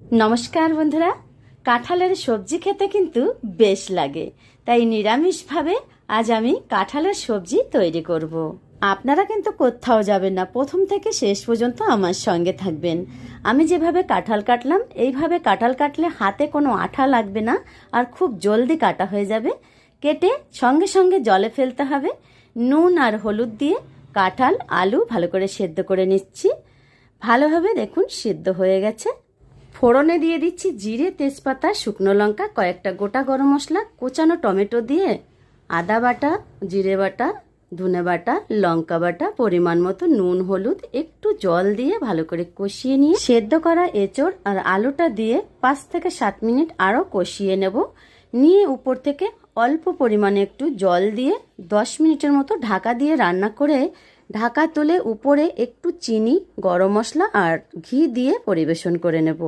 নমস্কার বন্ধুরা, কাঁঠালের সবজি খেতে কিন্তু বেশ লাগে। তাই নিরামিষভাবে আজ আমি কাঁঠালের সবজি তৈরি করব। আপনারা কিন্তু কোথাও যাবেন না, প্রথম থেকে শেষ পর্যন্ত আমার সঙ্গে থাকবেন। আমি যেভাবে কাঁঠাল কাটলাম এইভাবে কাঁঠাল কাটলে হাতে কোনো আঠা লাগবে না, আর খুব জলদি কাটা হয়ে যাবে। কেটে সঙ্গে সঙ্গে জলে ফেলতে হবে। নুন আর হলুদ দিয়ে কাঁঠাল আলু ভালো করে সেদ্ধ করে নিচ্ছি। ভালোভাবে দেখুন সিদ্ধ হয়ে গেছে। ফোড়নে দিয়ে দিচ্ছি জিরে, তেজপাতা, শুকনো লঙ্কা, কয়েকটা গোটা গরম মশলা, কোচানো টমেটো দিয়ে আদা বাটা, জিরে বাটা, ধনে বাটা, লঙ্কা বাটা, পরিমাণ মতো নুন, হলুদ, একটু জল দিয়ে ভালো করে কষিয়ে নিয়ে সেদ্ধ করা এঁচড় আর আলুটা দিয়ে 5 থেকে 7 মিনিট আরও কষিয়ে নেব। নিয়ে উপর থেকে অল্প পরিমাণে একটু জল দিয়ে 10 মিনিটের মতো ঢাকা দিয়ে রান্না করে ঢাকা তুলে উপরে একটু চিনি, গরম মশলা আর ঘি দিয়ে পরিবেশন করে নেব।